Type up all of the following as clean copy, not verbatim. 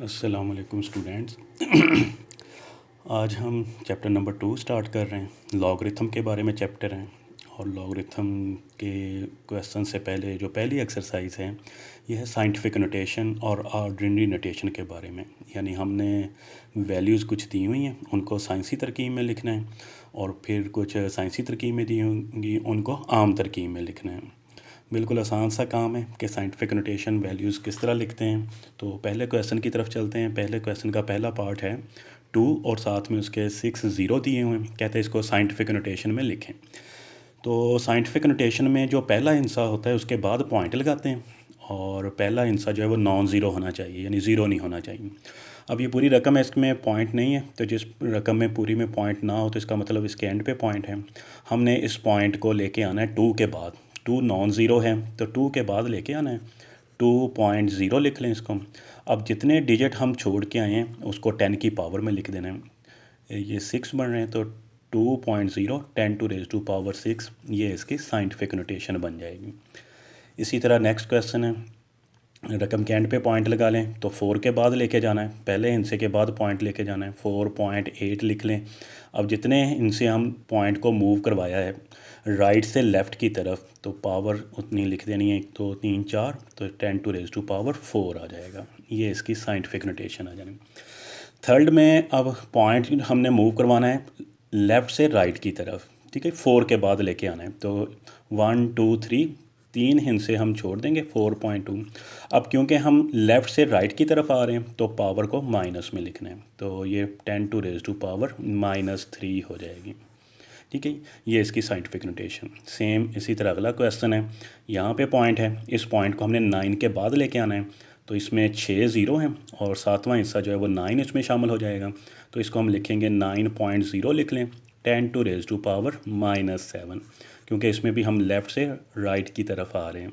अस्सलाम वालेकुम स्टूडेंट्स। आज हम चैप्टर नंबर 2 स्टार्ट कर रहे हैं। लॉगरिथम के बारे में चैप्टर हैं और लॉगरिथम के क्वेश्चन से पहले जो पहली एक्सरसाइज है यह है साइंटिफिक नोटेशन और ऑर्डिनरी नोटेशन के बारे में। यानी हमने वैल्यूज़ कुछ दी हुई हैं, उनको साइंसी तरकीब में लिखना है और फिर कुछ साइंसी तरकीब में दी होंगी, उनको आम तरकीब में लिखना है। बिल्कुल आसान सा काम है कि साइंटिफिक नोटेशन वैल्यूज़ किस तरह लिखते हैं। तो पहले क्वेश्चन की तरफ चलते हैं। पहले क्वेश्चन का पहला पार्ट है 2 और साथ में उसके 6 ज़ीरो दिए हुए हैं। कहते हैं इसको साइंटिफिक नोटेशन में लिखें। तो साइंटिफिक नोटेशन में जो पहला हिस्सा होता है उसके बाद पॉइंट लगाते हैं और पहला हिस्सा जो है वो नॉन ज़ीरो होना चाहिए, यानी ज़ीरो नहीं होना चाहिए। अब ये पूरी रकम है, इसमें पॉइंट नहीं है, तो जिस रकम में पूरी में पॉइंट ना हो तो इसका मतलब इसके एंड पे पॉइंट है। हमने इस पॉइंट को लेके आना है 2 के बाद। 2 नॉन ज़ीरो है तो 2 के बाद लेके आना है। 2.0 लिख लें इसको। अब जितने डिजिट हम छोड़ के आए हैं उसको 10 की पावर में लिख देना है। ये 6 बन रहे हैं तो 2.0 10⁻⁶, ये इसकी साइंटिफिक नोटेशन बन जाएगी। इसी तरह नेक्स्ट क्वेश्चन है, रकम के एंड पे पॉइंट लगा लें तो 4 के बाद लेके जाना है, पहले हिस्से के बाद पॉइंट लेके जाना है। 4.8 लिख लें। अब जितने इनसे हम पॉइंट को मूव करवाया है राइट से लेफ़्ट की तरफ तो पावर उतनी लिख देनी है, 1 2 3 4, तो 10⁻⁴ आ जाएगा। ये इसकी साइंटिफिक नोटेशन आ जाएगी। थर्ड में अब पॉइंट हमने मूव करवाना है लेफ़्ट से राइट की तरफ, ठीक है। 4 के बाद लेके आना है तो 1 2 3 3 हिस्से हम छोड़ देंगे 4.2। अब क्योंकि हम लेफ़्ट से राइट की तरफ आ रहे हैं तो पावर को माइनस में लिखना है, तो ये 10⁻³ हो जाएगी, ठीक है। ये इसकी साइंटिफिक नोटेशन। सेम इसी तरह अगला क्वेश्चन है, यहाँ पे पॉइंट है, इस पॉइंट को हमने 9 के बाद लेके आना है तो इसमें 6 ज़ीरो हैं और सातवां हिस्सा जो है वो 9 इसमें शामिल हो जाएगा, तो इसको हम लिखेंगे 9.0 लिख लें 10⁻⁻7, क्योंकि इसमें भी हम लेफ़्ट से राइट की तरफ आ रहे हैं।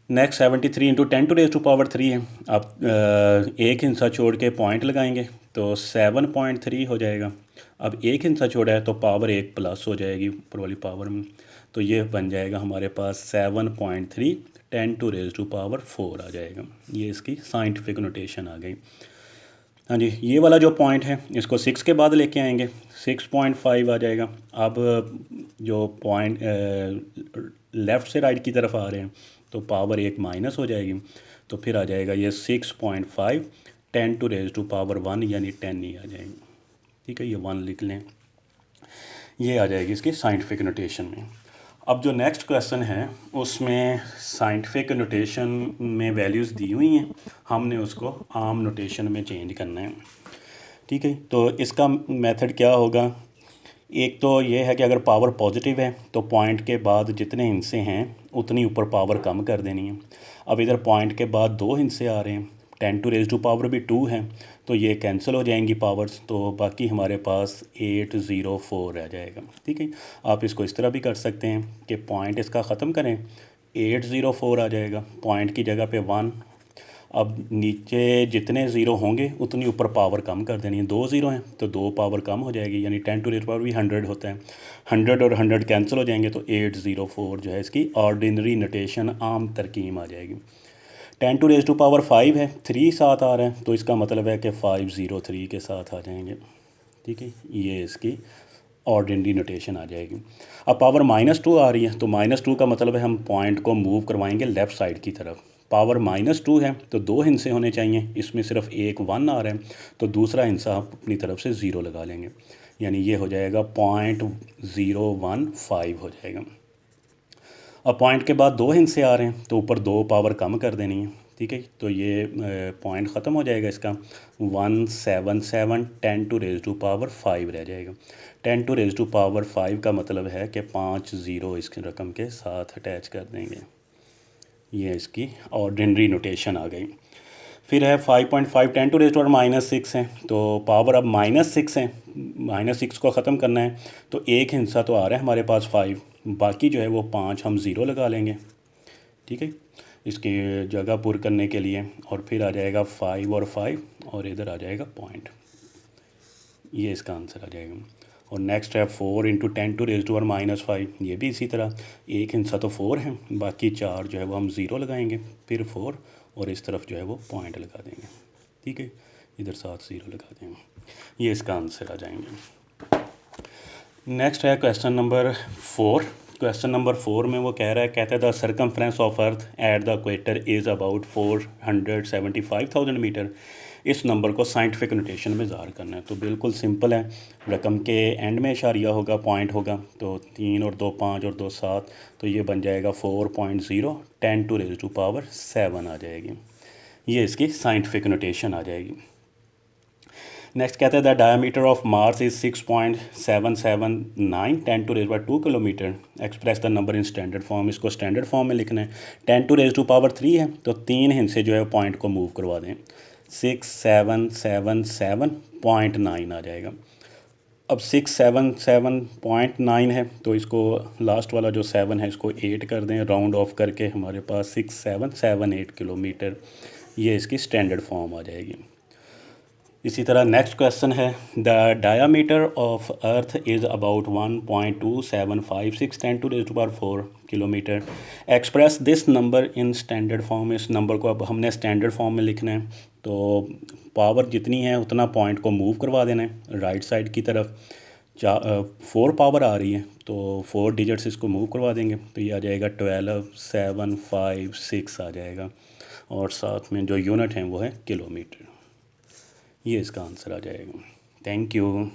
नेक्स्ट 73 इंटू 10⁻³ है। अब एक हिस्सा छोड़ के पॉइंट लगाएंगे तो 7.3 हो जाएगा। अब एक हिस्सा छोड़ा है तो पावर 1 प्लस हो जाएगी ऊपर वाली पावर में, तो ये बन जाएगा हमारे पास 7.3 10⁻⁴ आ जाएगा। ये इसकी साइंटिफिक नोटेशन आ गई। हाँ जी, ये वाला जो पॉइंट है इसको 6 के बाद लेके आएंगे, 6.5 आ जाएगा। अब जो पॉइंट लेफ़्ट से राइट की तरफ आ रहे हैं तो पावर 1 माइनस हो जाएगी, तो फिर आ जाएगा ये 6.5 10⁻⁴ यानी 10 ही आ जाएगी, ठीक है। ये 1 लिख लें, ये आ जाएगी इसकी साइंटिफिक नोटेशन में। अब जो नेक्स्ट क्वेश्चन है उसमें साइंटिफिक नोटेशन में वैल्यूज़ दी हुई हैं, हमने उसको आम नोटेशन में चेंज करना है, ठीक है। तो इसका मेथड क्या होगा, एक तो ये है कि अगर पावर पॉजिटिव है तो पॉइंट के बाद जितने हिस्से हैं उतनी ऊपर पावर कम कर देनी है। अब इधर पॉइंट के बाद 2 हिस्से आ रहे हैं, 10⁻² है तो ये कैंसिल हो जाएंगी पावर्स, तो बाकी हमारे पास 804 रह जाएगा, ठीक है। आप इसको इस तरह भी कर सकते हैं कि पॉइंट इसका ख़त्म करें, 804 आ जाएगा, पॉइंट की जगह पे 1। अब नीचे जितने ज़ीरो होंगे उतनी ऊपर पावर कम कर देनी है। 2 ज़ीरो हैं तो 2 पावर कम हो जाएगी, यानी 10⁻² भी 100 होता है, 100 और 100 कैंसिल हो जाएंगे तो 804 जो है इसकी ऑर्डिनरी नोटेशन आम तरकीब आ जाएगी। 10⁻⁵ है, 3 साथ आ रहा है तो इसका मतलब है कि 503 के साथ आ जाएंगे, ठीक है। ये इसकी ऑर्डिनरी नोटेशन आ जाएगी। अब पावर -2 आ रही है तो -2 का मतलब है हम पॉइंट को मूव करवाएंगे लेफ़्ट साइड की तरफ। पावर -2 है तो 2 हिस्से होने चाहिए, इसमें सिर्फ एक 1 आ रहा है तो दूसरा हिस्सा आप अपनी तरफ से 0 लगा लेंगे, यानी ये हो जाएगा 0.015 हो जाएगा। अब पॉइंट के बाद 2 हिस्से आ रहे हैं तो ऊपर 2 पावर कम कर देनी है, ठीक है। तो ये पॉइंट ख़त्म हो जाएगा इसका, 177 10⁻⁵ रह जाएगा। 10⁻⁵ का मतलब है कि 5 ज़ीरो इस रकम के साथ अटैच कर देंगे। ये इसकी ऑर्डिनरी नोटेशन आ गई। फिर है 5.5 10⁻⁻6 है तो पावर अब -6 है, -6 को ख़त्म करना है तो एक हिस्सा तो आ रहा है हमारे पास 5, बाकी जो है वो 5 हम 0 लगा लेंगे, ठीक है, इसकी जगह पुर करने के लिए। और फिर आ जाएगा 5 और 5 और इधर आ जाएगा पॉइंट, ये इसका आंसर आ जाएगा। और नेक्स्ट है 4 इंटू 10⁻⁻5, ये भी इसी तरह, एक हिस्सा तो 4 है, बाकी 4 जो है वो हम 0 लगाएंगे, फिर 4 और इस तरफ जो है वो पॉइंट लगा देंगे। ठीक है, इधर 7 ज़ीरो लगा देंगे, ये इसका आंसर आ जाएंगे। नेक्स्ट है क्वेश्चन नंबर 4। क्वेश्चन नंबर 4 में वो कह रहा है, कहता है the circumference of earth at the equator is about 475,000 metre. इस नंबर को साइंटिफिक नोटेशन में ज़ाहिर करना है। तो बिल्कुल सिंपल है, रकम के एंड में इशारिया होगा, पॉइंट होगा, तो 3 और 2 5 और 2 7, तो ये बन जाएगा 4.0 10⁻⁷ आ जाएगी। ये इसकी साइंटिफिक नोटेशन आ जाएगी। नेक्स्ट कहते हैं the diameter of Mars is 6.779 10⁻² kilometre. Express the number in standard form. इसको स्टैंडर्ड फॉर्म में लिखना है। 10⁻³ है, तो 3 हिस्से जो है पॉइंट को मूव करवा दें, 6777.9 आ जाएगा। अब 677.9 है, तो इसको लास्ट वाला जो 7 है इसको 8 कर दें, राउंड ऑफ करके हमारे पास 6778 किलोमीटर, ये इसकी स्टैंडर्ड फॉर्म आ जाएगी। इसी तरह नेक्स्ट क्वेश्चन है the diameter of earth is about 1.2756 10⁻⁴ kilometre. Express this number in standard form. इस नंबर को अब हमने स्टैंडर्ड फॉर्म में लिखना है, तो पावर जितनी है उतना पॉइंट को मूव करवा देना है राइट साइड की तरफ। 4 पावर आ रही है, तो 4 डिजिट्स इसको मूव करवा देंगे, तो ये आ जाएगा 12756 आ जाएगा, और साथ में जो यूनिट है वो है किलोमीटर। ये इसका आंसर आ जाएगा। Thank you.